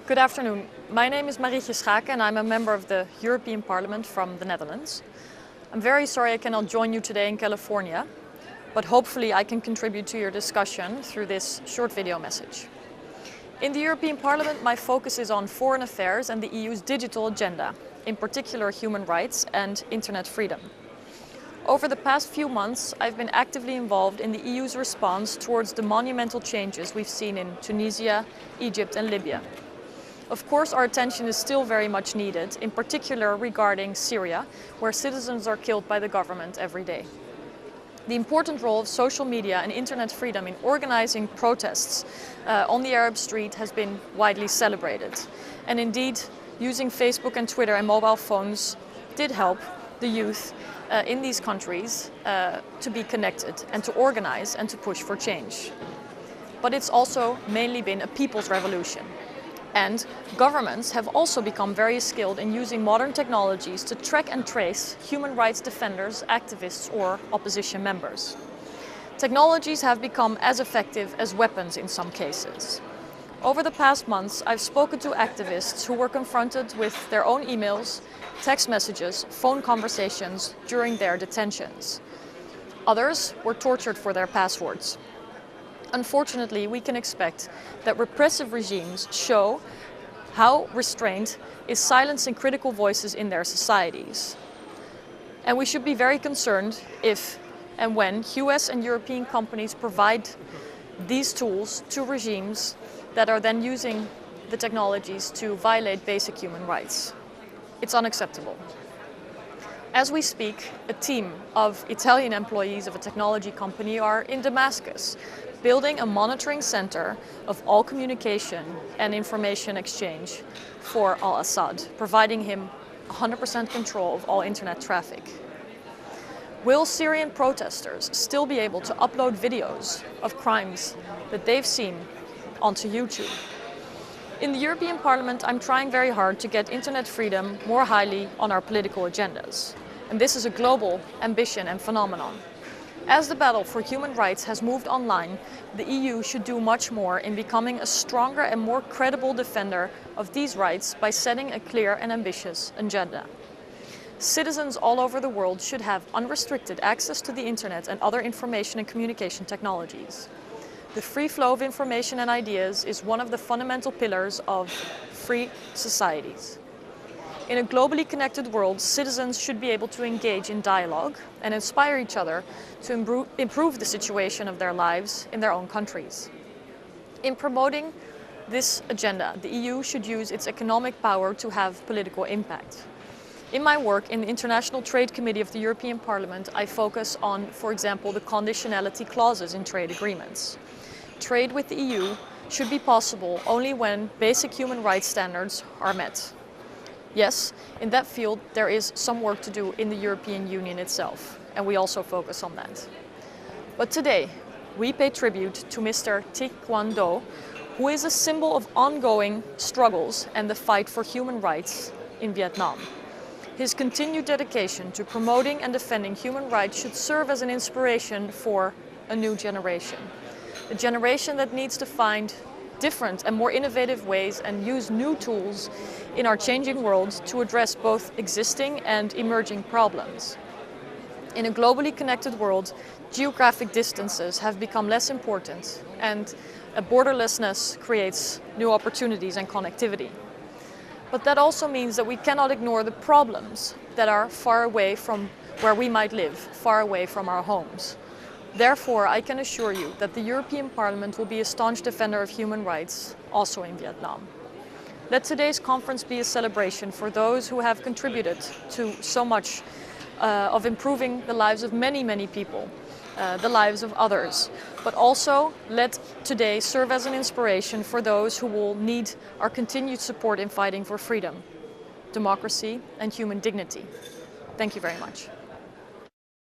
Good afternoon. My name is Marietje Schaake and I'm a member of the European Parliament from the Netherlands. I'm very sorry I cannot join you today in California, but hopefully I can contribute to your discussion through this short video message. In the European Parliament, my focus is on foreign affairs and the EU's digital agenda, in particular human rights and internet freedom. Over the past few months, I've been actively involved in the EU's response towards the monumental changes we've seen in Tunisia, Egypt and Libya. Of course, our attention is still very much needed, in particular regarding Syria, where citizens are killed by the government every day. The important role of social media and internet freedom in organizing protests on the Arab street has been widely celebrated. And indeed, using Facebook and Twitter and mobile phones did help the youth in these countries to be connected and to organize and to push for change. But it's also mainly been a people's revolution. And governments have also become very skilled in using modern technologies to track and trace human rights defenders, activists or opposition members. Technologies have become as effective as weapons in some cases. Over the past months, I've spoken to activists who were confronted with their own emails, text messages, phone conversations during their detentions. Others were tortured for their passwords. Unfortunately, we can expect that repressive regimes show how restraint is silencing critical voices in their societies. And we should be very concerned if and when US and European companies provide these tools to regimes that are then using the technologies to violate basic human rights. It's unacceptable. As we speak, a team of Italian employees of a technology company are in Damascus, building a monitoring center of all communication and information exchange for al-Assad, providing him 100% control of all internet traffic. Will Syrian protesters still be able to upload videos of crimes that they've seen onto YouTube? In the European Parliament, I'm trying very hard to get internet freedom more highly on our political agendas. And this is a global ambition and phenomenon. As the battle for human rights has moved online, the EU should do much more in becoming a stronger and more credible defender of these rights by setting a clear and ambitious agenda. Citizens all over the world should have unrestricted access to the internet and other information and communication technologies. The free flow of information and ideas is one of the fundamental pillars of free societies. In a globally connected world, citizens should be able to engage in dialogue and inspire each other to improve the situation of their lives in their own countries. In promoting this agenda, the EU should use its economic power to have political impact. In my work in the International Trade Committee of the European Parliament, I focus on, for example, the conditionality clauses in trade agreements. Trade with the EU should be possible only when basic human rights standards are met. Yes, in that field there is some work to do in the European Union itself, and we also focus on that. But today, we pay tribute to Mr. Thi Quan Do, who is a symbol of ongoing struggles and the fight for human rights in Vietnam. His continued dedication to promoting and defending human rights should serve as an inspiration for a new generation. A generation that needs to find different and more innovative ways and use new tools in our changing world to address both existing and emerging problems. In a globally connected world, geographic distances have become less important and a borderlessness creates new opportunities and connectivity. But that also means that we cannot ignore the problems that are far away from where we might live, far away from our homes. Therefore, I can assure you that the European Parliament will be a staunch defender of human rights, also in Vietnam. Let today's conference be a celebration for those who have contributed to so much of improving the lives of many, many people, the lives of others. But also let today serve as an inspiration for those who will need our continued support in fighting for freedom, democracy and human dignity. Thank you very much.